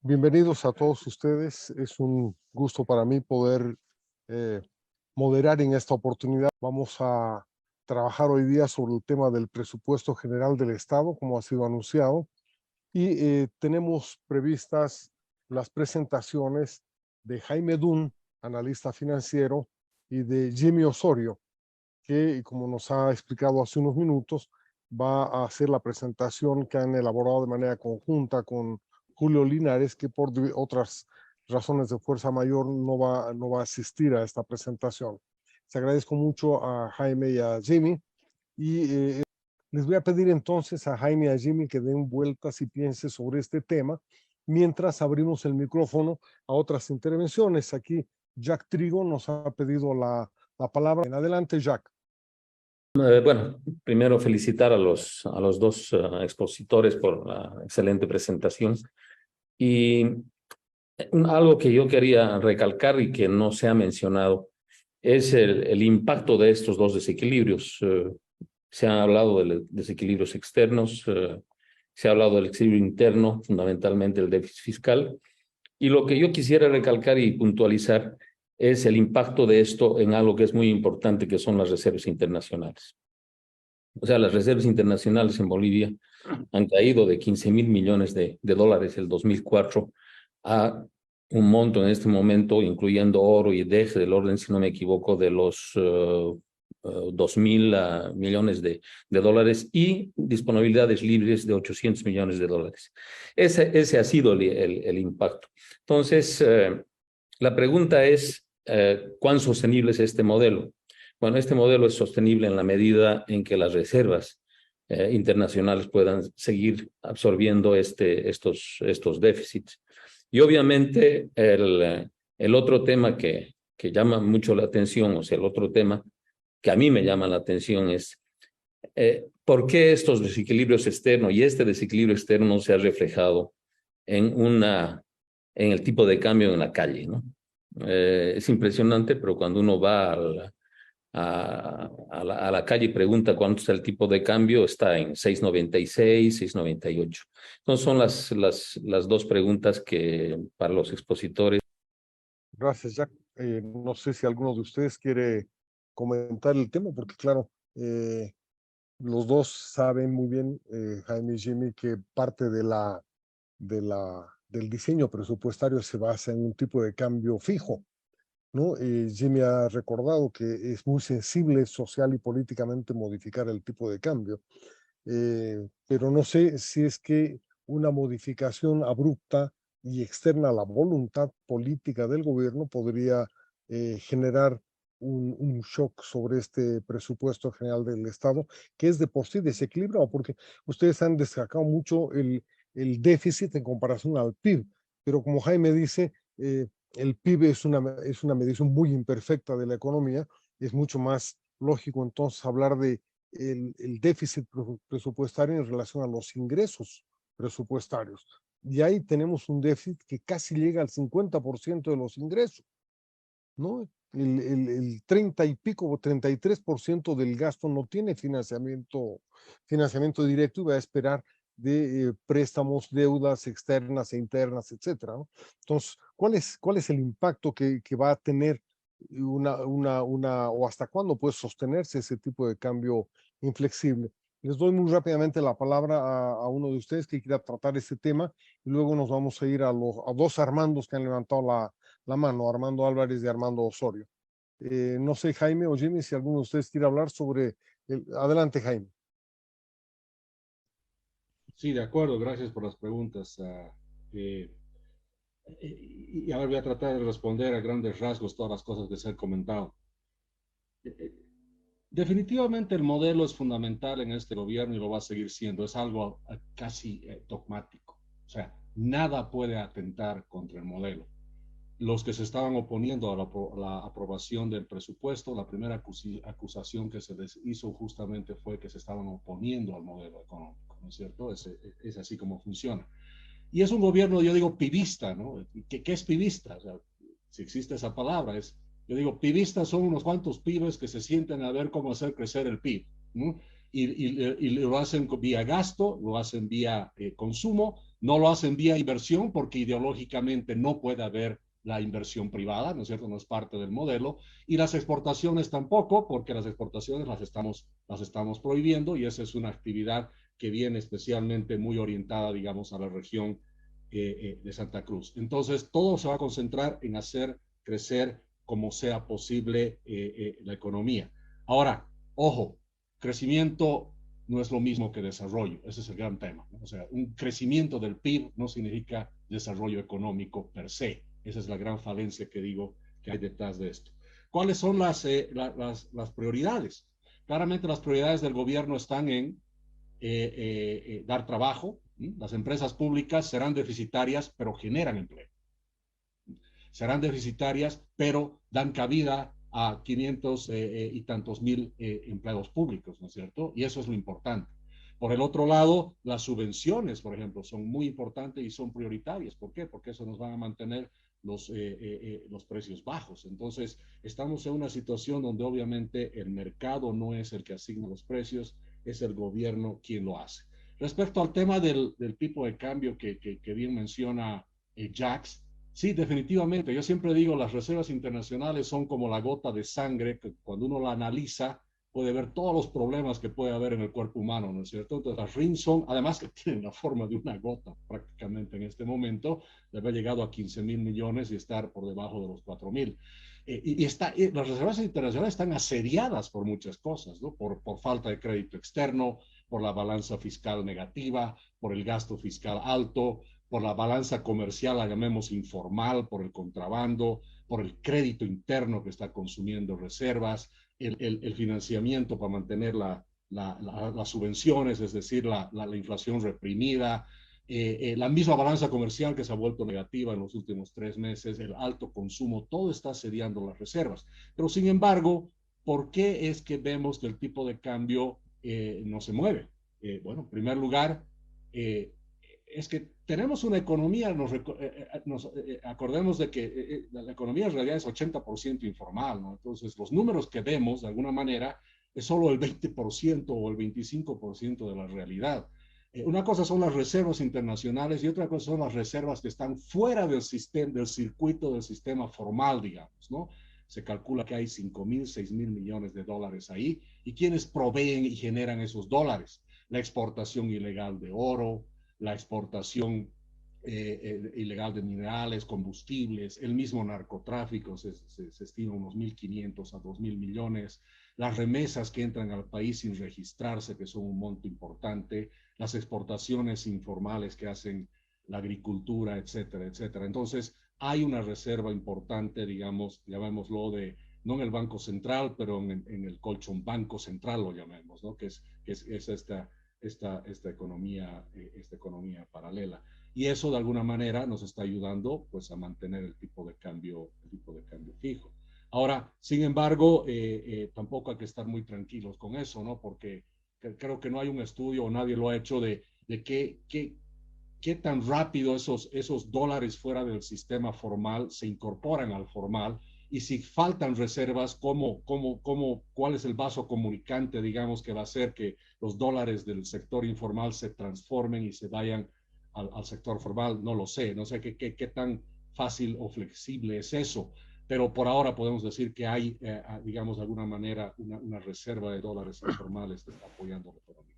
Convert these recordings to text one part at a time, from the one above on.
Bienvenidos a todos ustedes. Es un gusto para mí poder eh, moderar en esta oportunidad. Vamos a trabajar hoy día sobre el tema del presupuesto general del Estado, como ha sido anunciado, y tenemos previstas las presentaciones de Jaime Dunn, analista financiero, y de Jimmy Osorio, que, como nos ha explicado hace unos minutos, va a hacer la presentación que han elaborado de manera conjunta con Julio Linares, que por otras razones de fuerza mayor no va a asistir a esta presentación. Les agradezco mucho a Jaime y a Jimmy y les voy a pedir entonces a Jaime y a Jimmy que den vueltas y piensen sobre este tema mientras abrimos el micrófono a otras intervenciones. Aquí Jack Trigo nos ha pedido la palabra. En adelante, Jack. Bueno, primero felicitar a los dos expositores por la excelente presentación. Y algo que yo quería recalcar y que no se ha mencionado es el impacto de estos dos desequilibrios. Se ha hablado de desequilibrios externos, se ha hablado del equilibrio interno, fundamentalmente el déficit fiscal. Y lo que yo quisiera recalcar y puntualizar es el impacto de esto en algo que es muy importante, que son las reservas internacionales. O sea, las reservas internacionales en Bolivia han caído de 15.000 millones de dólares el 2004 a un monto en este momento, incluyendo oro y deje del orden, si no me equivoco, de los 2.000 millones de dólares y disponibilidades libres de 800 millones de dólares. Ese ha sido el impacto. Entonces, la pregunta es, ¿cuán sostenible es este modelo? Bueno, este modelo es sostenible en la medida en que las reservas internacionales puedan seguir absorbiendo estos déficits. Y obviamente el otro tema que llama mucho la atención, o sea, el otro tema que a mí me llama la atención es ¿por qué estos desequilibrios externos y este desequilibrio externo no se ha reflejado en el tipo de cambio en la calle, ¿no? Es impresionante, pero cuando uno va a la calle y pregunta cuánto está el tipo de cambio, está en 6.96, 6.98. Entonces son las dos preguntas que para los expositores. Gracias, Jack. No sé si alguno de ustedes quiere comentar el tema, porque claro, los dos saben muy bien, Jaime y Jimmy, que parte del diseño presupuestario se basa en un tipo de cambio fijo, ¿no? Jimmy ha recordado que es muy sensible social y políticamente modificar el tipo de cambio, pero no sé si es que una modificación abrupta y externa a la voluntad política del gobierno podría generar un shock sobre este presupuesto general del Estado, que es de por sí desequilibrado, porque ustedes han destacado mucho el déficit en comparación al PIB, pero como Jaime dice, el PIB es una medición muy imperfecta de la economía, es mucho más lógico entonces hablar de el déficit presupuestario en relación a los ingresos presupuestarios. Y ahí tenemos un déficit que casi llega al 50% de los ingresos, ¿no? El 30 y pico, 33% del gasto no tiene financiamiento directo y va a esperar de préstamos, deudas externas e internas, etcétera, ¿no? Entonces, ¿cuál es el impacto que va a tener o hasta cuándo puede sostenerse ese tipo de cambio inflexible? Les doy muy rápidamente la palabra a uno de ustedes que quiera tratar este tema y luego nos vamos a ir a dos Armandos que han levantado la mano, Armando Álvarez y Armando Osorio. No sé, Jaime o Jimmy, si alguno de ustedes quiere hablar sobre adelante, Jaime. Sí, de acuerdo, gracias por las preguntas. Y ahora voy a tratar de responder a grandes rasgos todas las cosas que se han comentado. Definitivamente el modelo es fundamental en este gobierno y lo va a seguir siendo. Es algo casi dogmático. O sea, nada puede atentar contra el modelo. Los que se estaban oponiendo a la aprobación del presupuesto, la primera acusación que se les hizo justamente fue que se estaban oponiendo al modelo económico, ¿no es cierto? Es así como funciona. Y es un gobierno, yo digo, pibista, ¿no? ¿Qué es pibista? O sea, si existe esa palabra, yo digo, pibistas son unos cuantos pibes que se sienten a ver cómo hacer crecer el PIB, ¿no? y lo hacen vía gasto, lo hacen vía consumo, no lo hacen vía inversión porque ideológicamente no puede haber la inversión privada, ¿no es cierto? No es parte del modelo. Y las exportaciones tampoco, porque las exportaciones las estamos prohibiendo y esa es una actividad que viene especialmente muy orientada, digamos, a la región de Santa Cruz. Entonces, todo se va a concentrar en hacer crecer como sea posible la economía. Ahora, ojo, crecimiento no es lo mismo que desarrollo, ese es el gran tema, ¿no? O sea, un crecimiento del PIB no significa desarrollo económico per se. Esa es la gran falencia que digo que hay detrás de esto. ¿Cuáles son las prioridades? Claramente las prioridades del gobierno están en dar trabajo. Las empresas públicas serán deficitarias, pero generan empleo. Serán deficitarias, pero dan cabida a 500 y tantos mil empleados públicos, ¿no es cierto? Y eso es lo importante. Por el otro lado, las subvenciones, por ejemplo, son muy importantes y son prioritarias. ¿Por qué? Porque eso nos va a mantener los precios bajos. Entonces, estamos en una situación donde obviamente el mercado no es el que asigna los precios, es el gobierno quien lo hace. Respecto al tema del tipo de cambio que bien menciona Jax, sí, definitivamente. Yo siempre digo, las reservas internacionales son como la gota de sangre que cuando uno la analiza puede ver todos los problemas que puede haber en el cuerpo humano, ¿no es cierto? Entonces las RIN son, además que tienen la forma de una gota prácticamente en este momento, de haber llegado a 15.000 millones y estar por debajo de los 4.000. Las reservas internacionales están asediadas por muchas cosas, ¿no? Por falta de crédito externo, por la balanza fiscal negativa, por el gasto fiscal alto, por la balanza comercial, la llamemos informal, por el contrabando, por el crédito interno que está consumiendo reservas, el financiamiento para mantener las subvenciones, es decir, la inflación reprimida, la misma balanza comercial que se ha vuelto negativa en los últimos 3 meses, el alto consumo, todo está asediando las reservas. Pero sin embargo, ¿por qué es que vemos que el tipo de cambio no se mueve? Bueno, en primer lugar, es que tenemos una economía, acordemos de que la economía en realidad es 80% informal, ¿no? Entonces, los números que vemos, de alguna manera, es solo el 20% o el 25% de la realidad. Una cosa son las reservas internacionales y otra cosa son las reservas que están fuera del sistema, del circuito del sistema formal, digamos, ¿no? Se calcula que hay 5.000, 6.000 millones de dólares ahí. ¿Y quiénes proveen y generan esos dólares? La exportación ilegal de oro, la exportación ilegal de minerales, combustibles, el mismo narcotráfico, se estima unos 1.500 a 2.000 millones, las remesas que entran al país sin registrarse, que son un monto importante, las exportaciones informales que hacen la agricultura, etcétera, etcétera. Entonces, hay una reserva importante, digamos, llamémoslo no en el Banco Central, pero en el colchón Banco Central lo llamemos, ¿no? que es esta economía paralela. Y eso de alguna manera nos está ayudando pues a mantener el tipo de cambio fijo. Ahora, sin embargo, tampoco hay que estar muy tranquilos con eso, ¿no? Porque creo que no hay un estudio o nadie lo ha hecho de qué tan rápido esos dólares fuera del sistema formal se incorporan al formal y si faltan reservas, ¿cuál es el vaso comunicante, digamos, que va a hacer que los dólares del sector informal se transformen y se vayan al sector formal? No lo sé, no sé qué tan fácil o flexible es eso, pero por ahora podemos decir que hay, digamos, de alguna manera, una reserva de dólares informales que está apoyando la economía.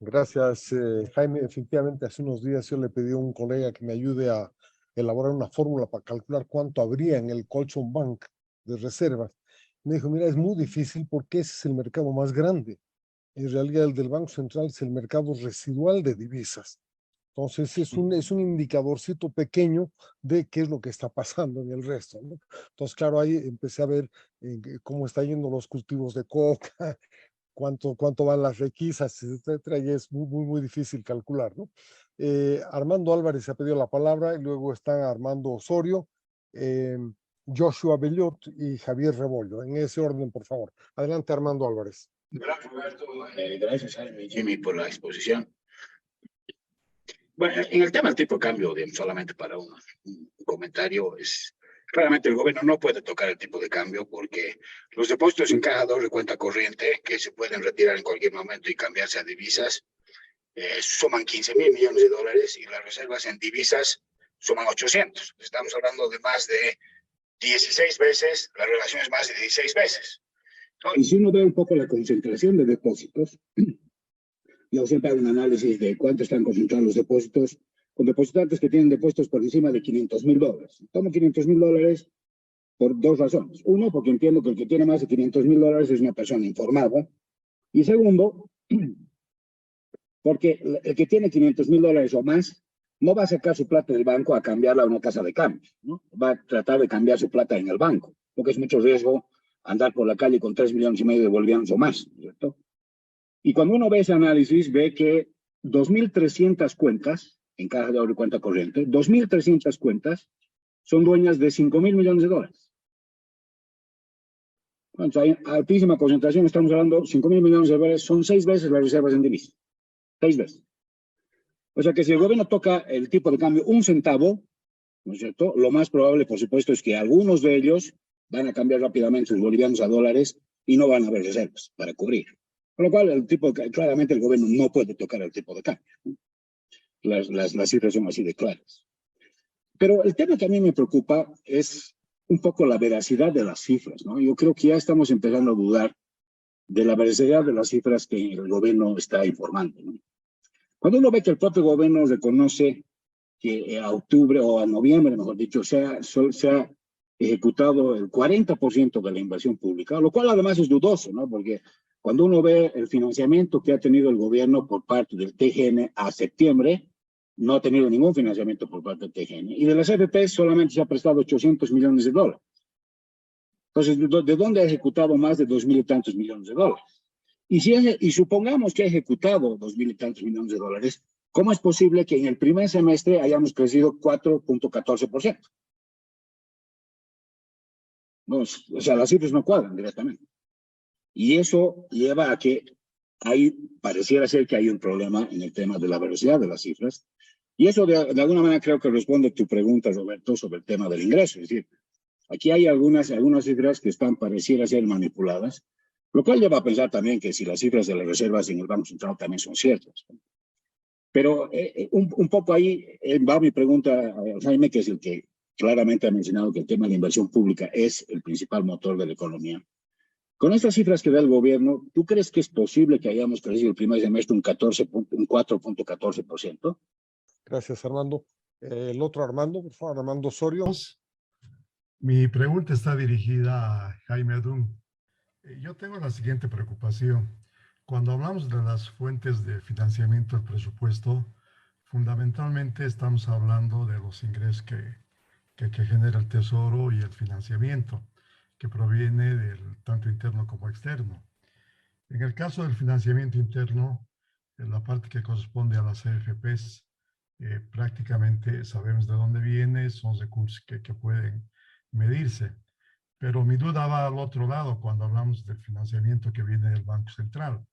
Gracias, Jaime. Efectivamente, hace unos días yo le pedí a un colega que me ayude a elaborar una fórmula para calcular cuánto habría en el colchón bank de reservas. Me dijo, mira, es muy difícil porque ese es el mercado más grande. En realidad, el del Banco Central es el mercado residual de divisas. Entonces, es un indicadorcito pequeño de qué es lo que está pasando en el resto, ¿no? Entonces, claro, ahí empecé a ver cómo están yendo los cultivos de coca, cuánto van las requisas, etcétera, y es muy difícil calcular, ¿no? Armando Álvarez se ha pedido la palabra, y luego están Armando Osorio, Joshua Bellot y Javier Rebollo. En ese orden, por favor. Adelante, Armando Álvarez. Gracias, Roberto. Gracias, Jaime y Jimmy, por la exposición. Bueno, en el tema del tipo de cambio, solamente para un comentario, Claramente el gobierno no puede tocar el tipo de cambio porque los depósitos en caja 2 de cuenta corriente, que se pueden retirar en cualquier momento y cambiarse a divisas, suman 15.000 millones de dólares y las reservas en divisas suman 800. Estamos hablando de más de 16 veces, la relación es más de 16 veces. ¿No? Y si uno ve un poco la concentración de depósitos, yo siempre hago un análisis de cuánto están concentrados los depósitos con depositantes que tienen depósitos por encima de $500,000. Tomo $500,000 por dos razones. Uno, porque entiendo que el que tiene más de $500,000 es una persona informada. Y segundo, porque el que tiene $500,000 o más no va a sacar su plata del banco a cambiarla a una casa de cambio, ¿no? Va a tratar de cambiar su plata en el banco, porque es mucho riesgo andar por la calle con 3,5 millones de bolivianos o más, ¿cierto? Y cuando uno ve ese análisis, ve que 2.300 cuentas en caja de ahorro y cuenta corriente, 2.300 cuentas son dueñas de 5.000 millones de dólares. Entonces, hay altísima concentración, estamos hablando, 5.000 millones de dólares son 6 veces las reservas en divisas. 6 veces. O sea que si el gobierno toca el tipo de cambio un centavo, ¿no es cierto? Lo más probable, por supuesto, es que algunos de ellos van a cambiar rápidamente sus bolivianos a dólares y no van a haber reservas para cubrir. Con lo cual, claramente el gobierno no puede tocar el tipo de cambio, ¿no? Las cifras son así de claras. Pero el tema que a mí me preocupa es un poco la veracidad de las cifras, ¿no? Yo creo que ya estamos empezando a dudar de la veracidad de las cifras que el gobierno está informando, ¿no? Cuando uno ve que el propio gobierno reconoce que a octubre o a noviembre, mejor dicho, se ha ejecutado el 40% de la inversión pública, lo cual además es dudoso, ¿no? Porque cuando uno ve el financiamiento que ha tenido el gobierno por parte del TGN a septiembre, no ha tenido ningún financiamiento por parte del TGN. Y de las AFP solamente se ha prestado 800 millones de dólares. Entonces, ¿de dónde ha ejecutado más de 2.000 y tantos millones de dólares? Y supongamos que ha ejecutado 2.000 y tantos millones de dólares, ¿cómo es posible que en el primer semestre hayamos crecido 4.14%? No, o sea, las cifras no cuadran directamente. Y eso lleva a que pareciera ser que hay un problema en el tema de la veracidad de las cifras. Y eso de alguna manera creo que responde a tu pregunta, Roberto, sobre el tema del ingreso. Es decir, aquí hay algunas cifras que pareciera ser manipuladas, lo cual lleva a pensar también que si las cifras de las reservas en el Banco Central también son ciertas. Pero un poco ahí va mi pregunta a Jaime, que es el que claramente ha mencionado que el tema de la inversión pública es el principal motor de la economía. Con estas cifras que da el gobierno, ¿tú crees que es posible que hayamos crecido el primer semestre un 4.14%? Gracias, Armando. El otro Armando, por favor, Armando Osorio. Mi pregunta está dirigida a Jaime Adún. Yo tengo la siguiente preocupación. Cuando hablamos de las fuentes de financiamiento del presupuesto, fundamentalmente estamos hablando de los ingresos que genera el Tesoro y el financiamiento, que proviene del tanto interno como externo. En el caso del financiamiento interno, en la parte que corresponde a las AFPs, prácticamente sabemos de dónde viene, son recursos que pueden medirse. Pero mi duda va al otro lado cuando hablamos del financiamiento que viene del Banco Central.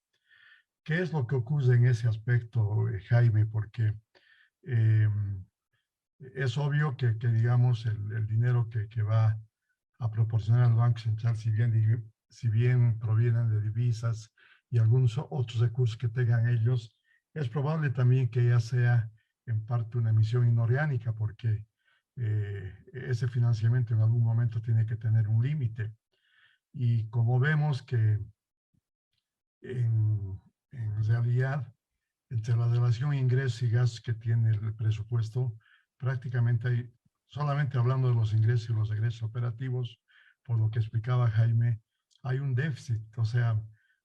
¿Qué es lo que ocurre en ese aspecto, Jaime? Porque es obvio que digamos, el dinero que va a proporcionar al Banco Central, si bien provienen de divisas y algunos otros recursos que tengan ellos, es probable también que ya sea en parte una emisión inorgánica, porque ese financiamiento en algún momento tiene que tener un límite. Y como vemos que en realidad, entre la relación ingresos y gastos que tiene el presupuesto, prácticamente hay, solamente hablando de los ingresos y los egresos operativos, por lo que explicaba Jaime, hay un déficit. O sea,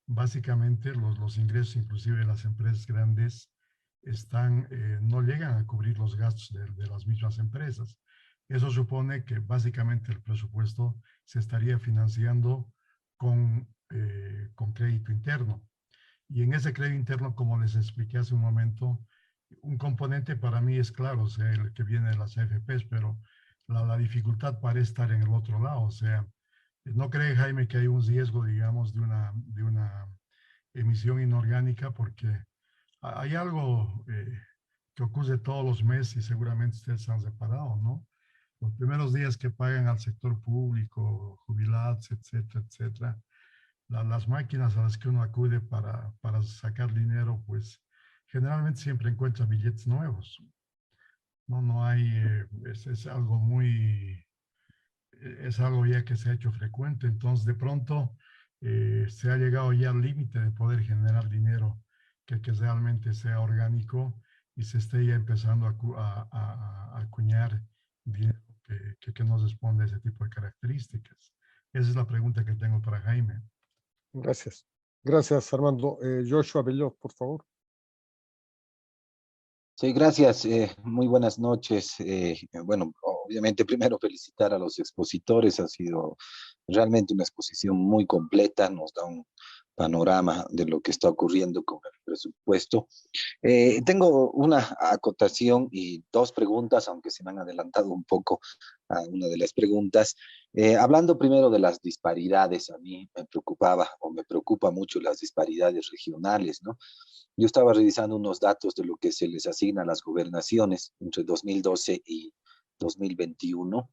básicamente los ingresos, inclusive de las empresas grandes, no llegan a cubrir los gastos de las mismas empresas. Eso supone que básicamente el presupuesto se estaría financiando con crédito interno. Y en ese crédito interno, como les expliqué hace un momento, un componente para mí es claro, o sea, el que viene de las AFPs, pero la dificultad parece estar en el otro lado. O sea, ¿no cree, Jaime, que hay un riesgo, digamos, de una emisión inorgánica? Porque hay algo que ocurre todos los meses y seguramente ustedes han reparado, ¿no? los primeros días que pagan al sector público, jubilados, etcétera, etcétera, las máquinas a las que uno acude para sacar dinero, pues generalmente siempre encuentra billetes nuevos. No hay, es algo muy, es algo ya que se ha hecho frecuente. Entonces, de pronto, se ha llegado ya al límite de poder generar dinero que realmente sea orgánico y se esté ya empezando a acuñar dinero que no responde a ese tipo de características. Esa es la pregunta que tengo para Jaime. Gracias. Gracias, Armando. Joshua Bellot, por favor. Sí, gracias. Muy buenas noches. Bueno, obviamente primero felicitar a los expositores. Ha sido realmente una exposición muy completa. Nos da un panorama de lo que está ocurriendo con el presupuesto. Tengo una acotación y dos preguntas, aunque se me han adelantado un poco a una de las preguntas. Hablando primero de las disparidades, a mí me preocupaba o me preocupa mucho las disparidades regionales, ¿no? Yo estaba revisando unos datos de lo que se les asigna a las gobernaciones entre 2012 y 2021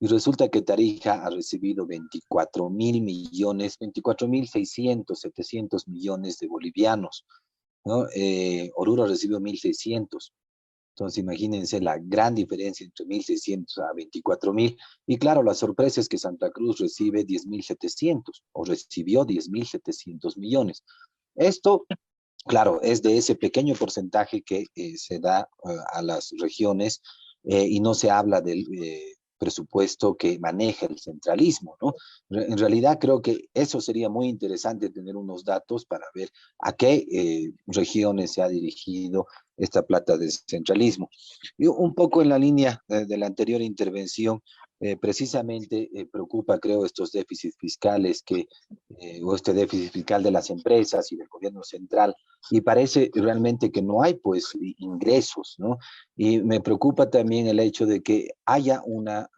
y resulta que Tarija ha recibido 24.000 millones, 24.600, 700 millones de bolivianos, ¿no? Oruro recibió 1.600. Entonces, imagínense la gran diferencia entre 1.600 a 24.000. Y claro, la sorpresa es que Santa Cruz recibe 10.700 o recibió 10.700 millones. Esto, claro, es de ese pequeño porcentaje que se da a las regiones y no se habla del presupuesto que maneja el centralismo, ¿no? En realidad creo que eso sería muy interesante tener unos datos para ver a qué regiones se ha dirigido esta plata de centralismo. Y un poco en la línea de la anterior intervención, precisamente preocupa, creo, estos déficits fiscales o este déficit fiscal de las empresas y del gobierno central, y parece realmente que no hay, pues, ingresos, ¿no? Y me preocupa también el hecho de que haya una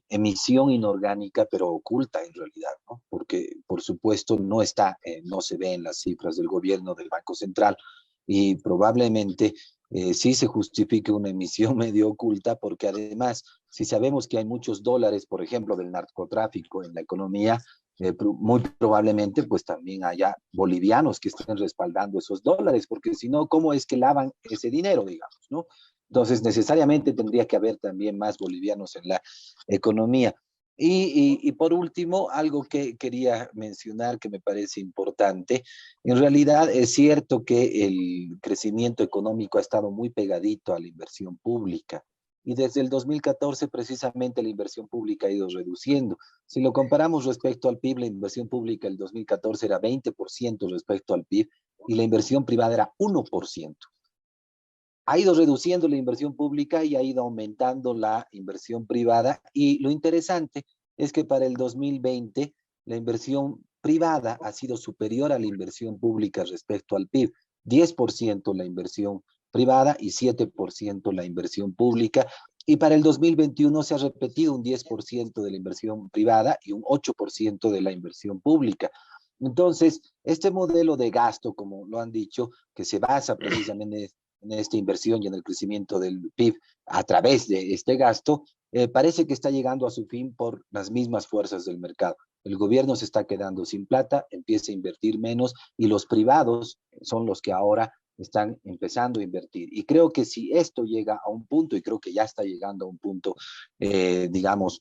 emisión inorgánica, pero oculta en realidad, ¿no? Porque, por supuesto, no está, no se ve en las cifras del gobierno, del Banco Central, y probablemente sí se justifique una emisión medio oculta, porque además, si sabemos que hay muchos dólares, por ejemplo, del narcotráfico en la economía, muy probablemente pues también haya bolivianos que estén respaldando esos dólares, porque si no, ¿cómo es que lavan ese dinero, digamos, ¿no? Entonces, necesariamente tendría que haber también más bolivianos en la economía. Y por último, algo que quería mencionar que me parece importante, en realidad es cierto que el crecimiento económico ha estado muy pegadito a la inversión pública y desde el 2014 precisamente la inversión pública ha ido reduciendo. Si lo comparamos respecto al PIB, la inversión pública el 2014 era 20% respecto al PIB y la inversión privada era 1%. Ha ido reduciendo la inversión pública y ha ido aumentando la inversión privada. Y lo interesante es que para el 2020 la inversión privada ha sido superior a la inversión pública respecto al PIB. 10% la inversión privada y 7% la inversión pública. Y para el 2021 se ha repetido un 10% de la inversión privada y un 8% de la inversión pública. Entonces, este modelo de gasto, como lo han dicho, que se basa precisamente en esta inversión y en el crecimiento del PIB a través de este gasto, parece que está llegando a su fin por las mismas fuerzas del mercado. El gobierno se está quedando sin plata, empieza a invertir menos y los privados son los que ahora están empezando a invertir. Y creo que si esto llega a un punto, y creo que ya está llegando a un punto, digamos,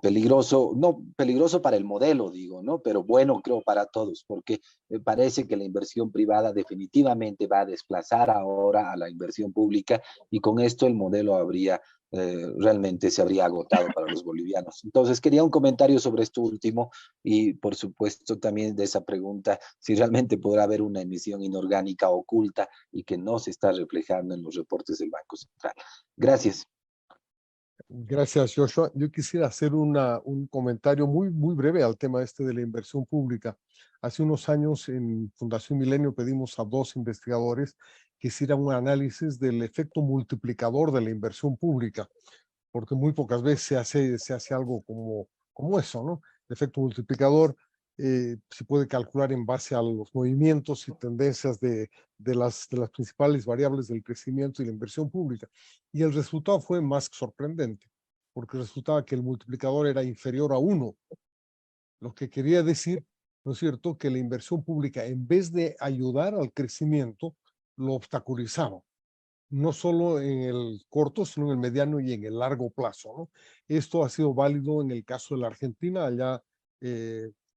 peligroso, no peligroso para el modelo, digo, ¿no? Pero bueno, creo para todos, porque parece que la inversión privada definitivamente va a desplazar ahora a la inversión pública y con esto el modelo realmente se habría agotado para los bolivianos. Entonces, quería un comentario sobre esto último y, por supuesto, también de esa pregunta, si realmente podrá haber una emisión inorgánica oculta y que no se está reflejando en los reportes del Banco Central. Gracias. Gracias, Joshua. Yo quisiera hacer un comentario muy breve al tema este de la inversión pública. Hace unos años en Fundación Milenio pedimos a 2 investigadores que hicieran un análisis del efecto multiplicador de la inversión pública, porque muy pocas veces se hace algo como eso, ¿no? El efecto multiplicador se puede calcular en base a los movimientos y tendencias de las principales variables del crecimiento y la inversión pública. Y el resultado fue más que sorprendente, porque resultaba que el multiplicador era inferior a 1, lo que quería decir, ¿no es cierto?, que la inversión pública, en vez de ayudar al crecimiento, lo obstaculizaba, no solo en el corto, sino en el mediano y en el largo plazo, ¿no? Esto ha sido válido en el caso de la Argentina. Allá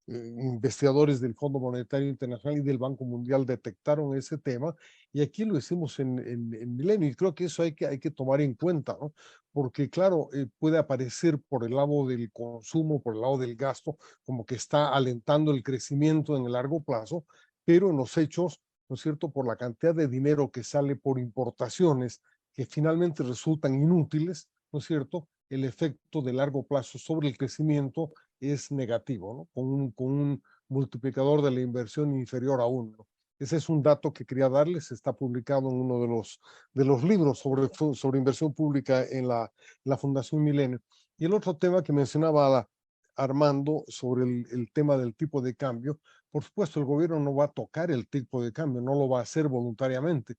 investigadores del Fondo Monetario Internacional y del Banco Mundial detectaron ese tema, y aquí lo hicimos en Milenio, y creo que eso hay que tomar en cuenta, ¿no? Porque claro, puede aparecer por el lado del consumo, por el lado del gasto, como que está alentando el crecimiento en el largo plazo, pero en los hechos, ¿no es cierto?, por la cantidad de dinero que sale por importaciones que finalmente resultan inútiles, ¿no es cierto?, el efecto de largo plazo sobre el crecimiento es negativo, ¿no?, con un multiplicador de la inversión inferior a 1. Ese es un dato que quería darles, está publicado en uno de los libros sobre inversión pública en la Fundación Milenio. Y el otro tema que mencionaba Armando sobre el tema del tipo de cambio, por supuesto, el gobierno no va a tocar el tipo de cambio, no lo va a hacer voluntariamente,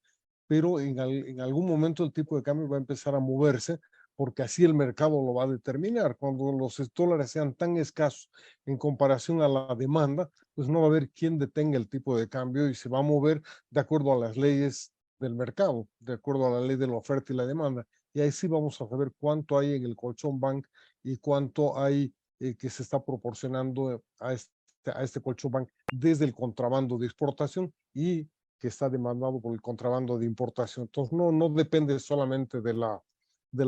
pero en algún momento el tipo de cambio va a empezar a moverse, porque así el mercado lo va a determinar. Cuando los dólares sean tan escasos en comparación a la demanda, pues no va a haber quien detenga el tipo de cambio y se va a mover de acuerdo a las leyes del mercado, de acuerdo a la ley de la oferta y la demanda. Y ahí sí vamos a saber cuánto hay en el colchón bank y cuánto hay que se está proporcionando a este colchón bank desde el contrabando de exportación y que está demandado por el contrabando de importación. Entonces no depende solamente de la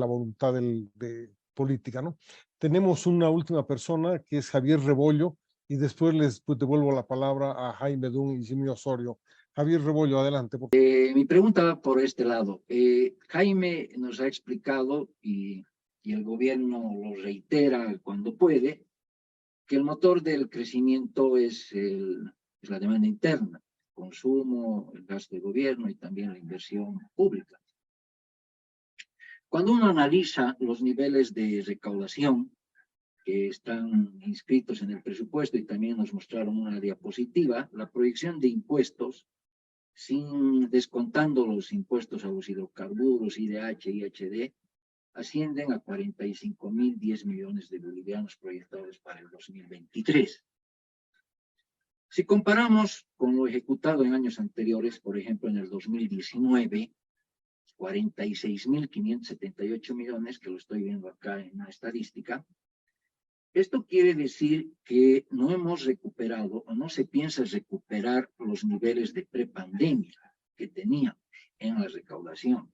voluntad de política, ¿no? Tenemos una última persona que es Javier Rebollo, y después les devuelvo la palabra a Jaime Dunn y Jimmy Osorio. Javier Rebollo, adelante. Mi pregunta va por este lado. Jaime nos ha explicado, y el gobierno lo reitera cuando puede, que el motor del crecimiento es la demanda interna, el consumo, el gasto de gobierno y también la inversión pública. Cuando uno analiza los niveles de recaudación que están inscritos en el presupuesto, y también nos mostraron una diapositiva, la proyección de impuestos, descontando los impuestos a los hidrocarburos, IDH, IHD, ascienden a 45.010 millones de bolivianos proyectados para el 2023. Si comparamos con lo ejecutado en años anteriores, por ejemplo, en el 2019, 46.578 millones, que lo estoy viendo acá en la estadística, esto quiere decir que no hemos recuperado o no se piensa recuperar los niveles de prepandemia que teníamos en la recaudación.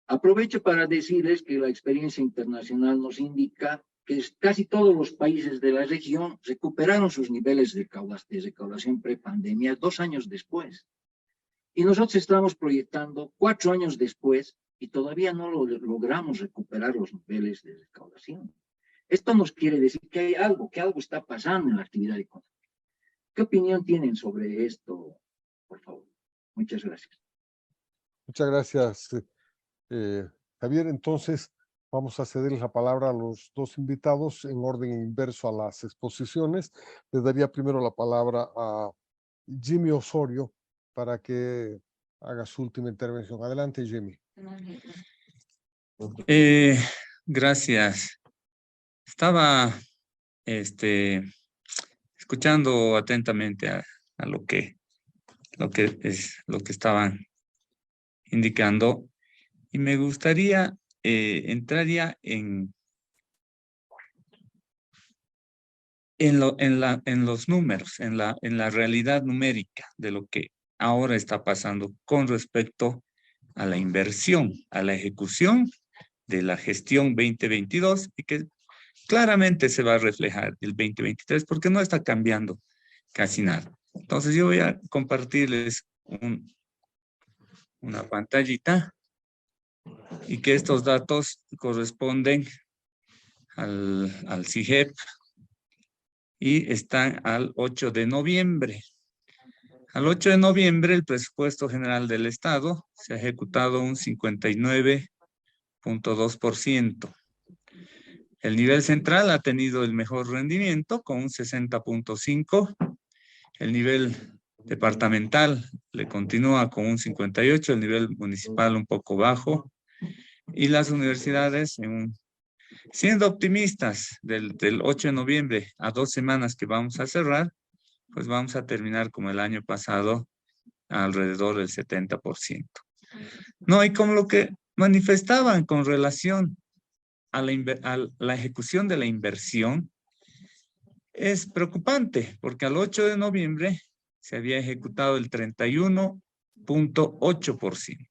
Aprovecho para decirles que la experiencia internacional nos indica que casi todos los países de la región recuperaron sus niveles de recaudación prepandemia 2 años después. Y nosotros estamos proyectando 4 años después y todavía no logramos recuperar los niveles de recaudación. Esto nos quiere decir que hay algo, está pasando en la actividad económica. ¿Qué opinión tienen sobre esto, por favor? Muchas gracias. Muchas gracias, Javier. Entonces, vamos a ceder la palabra a los dos invitados en orden inverso a las exposiciones. Le daría primero la palabra a Jimmy Osorio para que haga su última intervención. Adelante, Jimmy. Gracias. Estaba escuchando atentamente a lo que estaban indicando, y me gustaría entrar ya en los números, en la realidad numérica de lo que ahora está pasando con respecto a la inversión, a la ejecución de la gestión 2022, y que claramente se va a reflejar el 2023 porque no está cambiando casi nada. Entonces yo voy a compartirles una pantallita, y que estos datos corresponden al CIGEP y están al 8 de noviembre. Al 8 de noviembre el presupuesto general del Estado se ha ejecutado un 59.2%. El nivel central ha tenido el mejor rendimiento con un 60.5. El nivel departamental le continúa con un 58, el nivel municipal un poco bajo. Y las universidades, siendo optimistas, del 8 de noviembre a 2 semanas que vamos a cerrar, pues vamos a terminar como el año pasado, alrededor del 70%. No, y como lo que manifestaban con relación a la ejecución de la inversión, es preocupante, porque al 8 de noviembre se había ejecutado el 31.8%,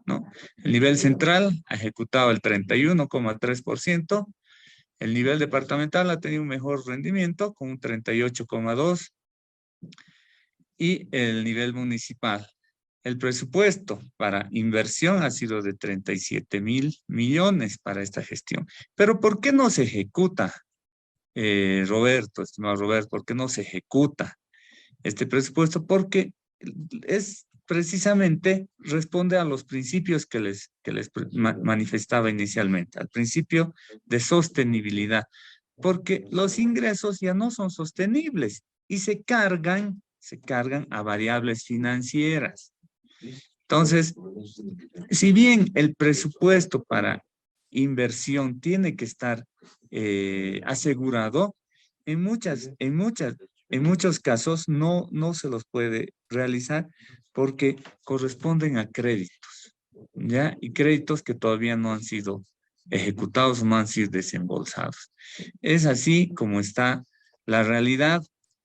¿no? El nivel central ha ejecutado el 31.3%, el nivel departamental ha tenido un mejor rendimiento con un 38.2%, y el nivel municipal. El presupuesto para inversión ha sido de 37.000 millones para esta gestión. Pero ¿por qué no se ejecuta, Roberto, estimado Roberto? ¿Por qué no se ejecuta este presupuesto? Porque es precisamente, responde a los principios que les manifestaba inicialmente, al principio de sostenibilidad, porque los ingresos ya no son sostenibles y se cargan a variables financieras. Entonces, si bien el presupuesto para inversión tiene que estar asegurado, en muchos casos no se los puede realizar porque corresponden a créditos, ¿ya? Y créditos que todavía no han sido ejecutados o no han sido desembolsados. Es así como está la realidad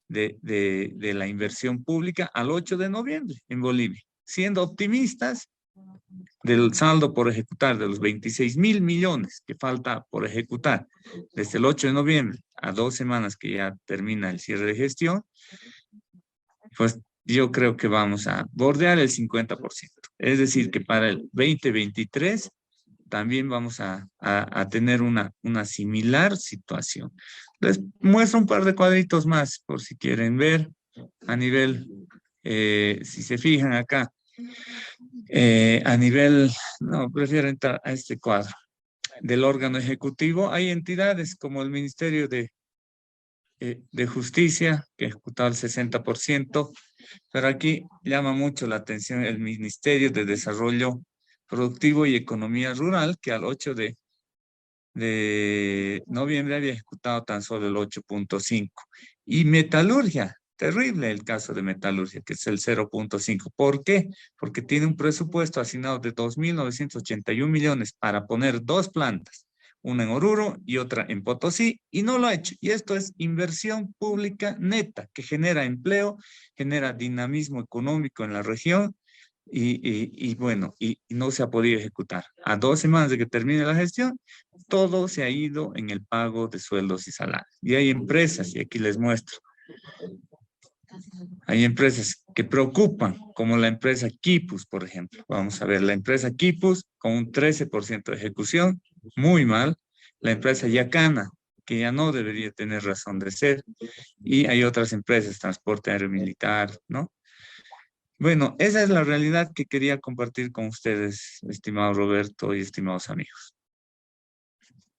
de la inversión pública al 8 de noviembre en Bolivia. Siendo optimistas del saldo por ejecutar de los 26.000 millones que falta por ejecutar desde el 8 de noviembre a 2 semanas que ya termina el cierre de gestión, pues yo creo que vamos a bordear el 50%. Es decir, que para el 2023 también vamos a tener una similar situación. Les muestro un par de cuadritos más por si quieren ver a nivel, si se fijan acá, a nivel, no, prefiero entrar a este cuadro del órgano ejecutivo. Hay entidades como el Ministerio de Justicia, que ha ejecutado el 60%, pero aquí llama mucho la atención el Ministerio de Desarrollo Productivo y Economía Rural, que al 8 de noviembre había ejecutado tan solo el 8.5%. Y metalurgia, terrible el caso de metalurgia, que es el 0.5%. ¿Por qué? Porque tiene un presupuesto asignado de 2.981 millones para poner 2 plantas, una en Oruro y otra en Potosí, y no lo ha hecho. Y esto es inversión pública neta, que genera empleo, genera dinamismo económico en la región, y bueno, y no se ha podido ejecutar. A 2 semanas de que termine la gestión, todo se ha ido en el pago de sueldos y salarios. Y hay empresas, y aquí les muestro, hay empresas que preocupan, como la empresa Quipus, por ejemplo. Vamos a ver, la empresa Quipus con un 13% de ejecución, muy mal. La empresa Yacana, que ya no debería tener razón de ser. Y hay otras empresas, transporte aéreo militar, ¿no? Bueno, esa es la realidad que quería compartir con ustedes, estimado Roberto y estimados amigos.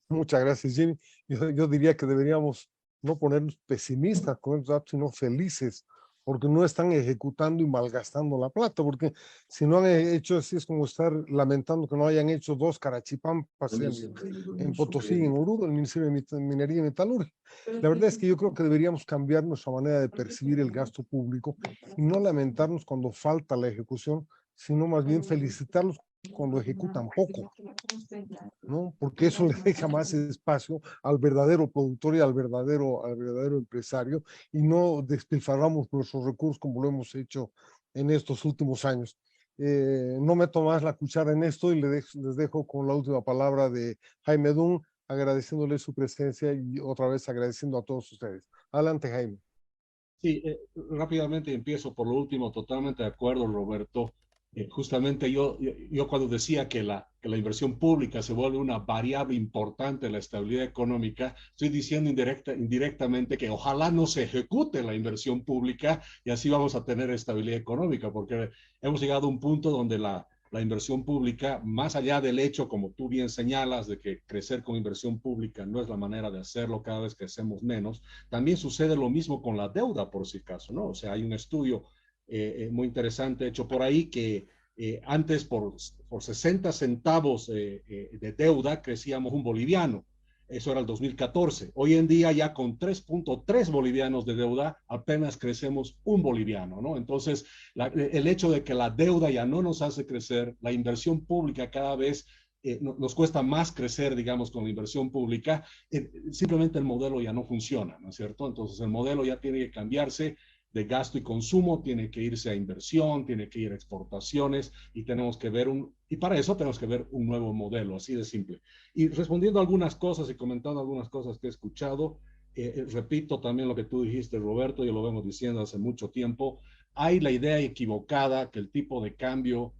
Muchas gracias, Jimmy. Yo diría que deberíamos no ponernos pesimistas con estos datos, sino felices, porque no están ejecutando y malgastando la plata, porque si no han hecho así es como estar lamentando que no hayan hecho 2 carachipampas en Potosí, en Oruro, el Ministerio de Minería y Metalurgia. La verdad es que yo creo que deberíamos cambiar nuestra manera de percibir el gasto público y no lamentarnos cuando falta la ejecución, sino más bien felicitarlos cuando ejecutan poco, ¿no? Porque eso le deja más espacio al verdadero productor y al verdadero empresario, y no despilfarramos nuestros recursos como lo hemos hecho en estos últimos años. No meto más la cuchara en esto y les dejo con la última palabra de Jaime Dunn, agradeciéndole su presencia y otra vez agradeciendo a todos ustedes. Adelante, Jaime. Sí, rápidamente empiezo por lo último, totalmente de acuerdo, Roberto. Justamente yo cuando decía que la inversión pública se vuelve una variable importante en la estabilidad económica, estoy diciendo indirectamente que ojalá no se ejecute la inversión pública y así vamos a tener estabilidad económica, porque hemos llegado a un punto donde la la inversión pública, más allá del hecho, como tú bien señalas, de que crecer con inversión pública no es la manera de hacerlo, cada vez crecemos menos, también sucede lo mismo con la deuda, por si acaso, ¿no? O sea, hay un estudio muy interesante hecho por ahí que antes por 60 centavos de deuda crecíamos un boliviano. Eso era el 2014. Hoy en día ya con 3.3 bolivianos de deuda apenas crecemos un boliviano, ¿no? Entonces, el hecho de que la deuda ya no nos hace crecer, la inversión pública cada vez nos cuesta más crecer, digamos, con la inversión pública, simplemente el modelo ya no funciona, ¿no es cierto? Entonces, el modelo ya tiene que cambiarse de gasto y consumo, tiene que irse a inversión, tiene que ir a exportaciones y tenemos que ver y para eso tenemos que ver un nuevo modelo, así de simple. Y respondiendo a algunas cosas y comentando algunas cosas que he escuchado, repito también lo que tú dijiste, Roberto, y lo vemos diciendo hace mucho tiempo, hay la idea equivocada que el tipo de cambio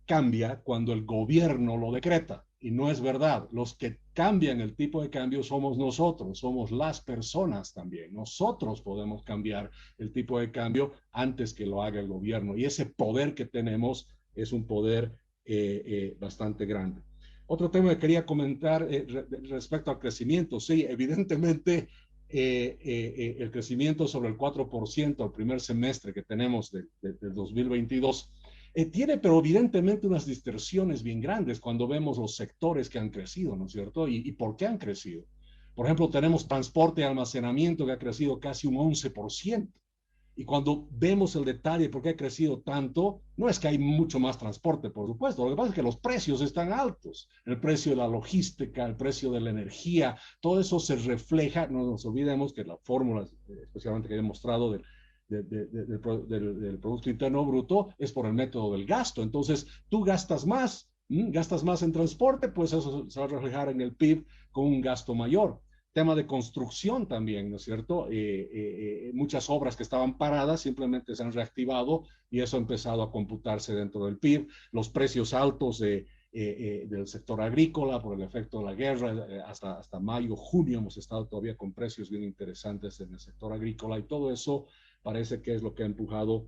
cambia cuando el gobierno lo decreta. Y no es verdad. Los que cambian el tipo de cambio somos nosotros, somos las personas también. Nosotros podemos cambiar el tipo de cambio antes que lo haga el gobierno. Y ese poder que tenemos es un poder bastante grande. Otro tema que quería comentar respecto al crecimiento. Sí, evidentemente el crecimiento sobre el 4% al primer semestre que tenemos del 2022 tiene, pero evidentemente unas distorsiones bien grandes cuando vemos los sectores que han crecido, ¿no es cierto? ¿Y por qué han crecido? Por ejemplo, tenemos transporte y almacenamiento que ha crecido casi un 11%. Y cuando vemos el detalle de por qué ha crecido tanto, no es que hay mucho más transporte, por supuesto. Lo que pasa es que los precios están altos. El precio de la logística, el precio de la energía, todo eso se refleja. No nos olvidemos que la fórmula, especialmente que he mostrado del Producto Interno Bruto, es por el método del gasto. Entonces, tú gastas más en transporte, pues eso se va a reflejar en el PIB con un gasto mayor. Tema de construcción también, ¿no es cierto? Muchas obras que estaban paradas simplemente se han reactivado y eso ha empezado a computarse dentro del PIB. Los precios altos del sector agrícola por el efecto de la guerra, hasta mayo, junio hemos estado todavía con precios bien interesantes en el sector agrícola y todo eso parece que es lo que ha empujado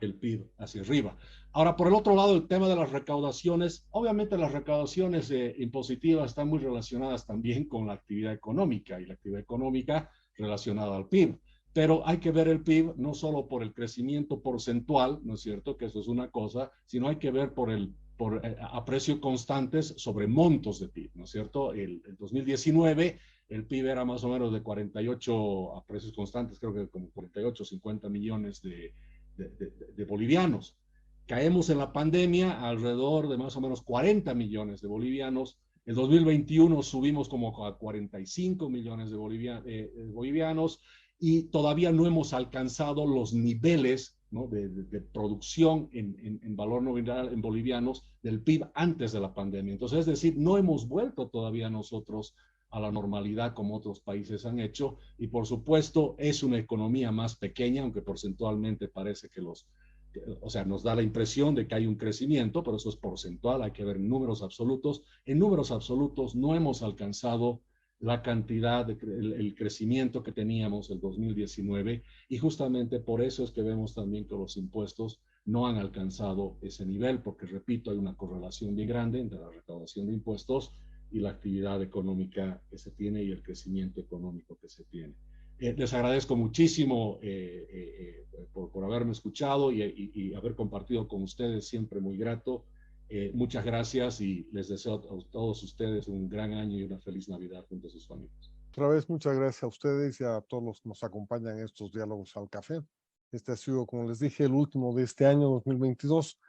el PIB hacia arriba. Ahora, por el otro lado, el tema de las recaudaciones, obviamente las recaudaciones impositivas están muy relacionadas también con la actividad económica y la actividad económica relacionada al PIB. Pero hay que ver el PIB no solo por el crecimiento porcentual, ¿no es cierto? Que eso es una cosa, sino hay que ver por a precios constantes sobre montos de PIB, ¿no es cierto? El 2019 el PIB era más o menos de 48, a precios constantes, creo que como 48, 50 millones de bolivianos. Caemos en la pandemia alrededor de más o menos 40 millones de bolivianos. En 2021 subimos como a 45 millones de bolivianos y todavía no hemos alcanzado los niveles, ¿no?, de producción en valor nominal en bolivianos del PIB antes de la pandemia. Entonces, es decir, no hemos vuelto todavía nosotros a la normalidad como otros países han hecho y por supuesto es una economía más pequeña, aunque porcentualmente parece que o sea, nos da la impresión de que hay un crecimiento, pero eso es porcentual, hay que ver números absolutos. En números absolutos no hemos alcanzado la cantidad, el crecimiento que teníamos el 2019 y justamente por eso es que vemos también que los impuestos no han alcanzado ese nivel, porque repito, hay una correlación bien grande entre la recaudación de impuestos y la actividad económica que se tiene y el crecimiento económico que se tiene. Les agradezco muchísimo por haberme escuchado y haber compartido con ustedes, siempre muy grato. Muchas gracias y les deseo a todos ustedes un gran año y una feliz Navidad junto a sus familias. Otra vez, muchas gracias a ustedes y a todos los que nos acompañan en estos diálogos al café. Este ha sido, como les dije, el último de este año 2022.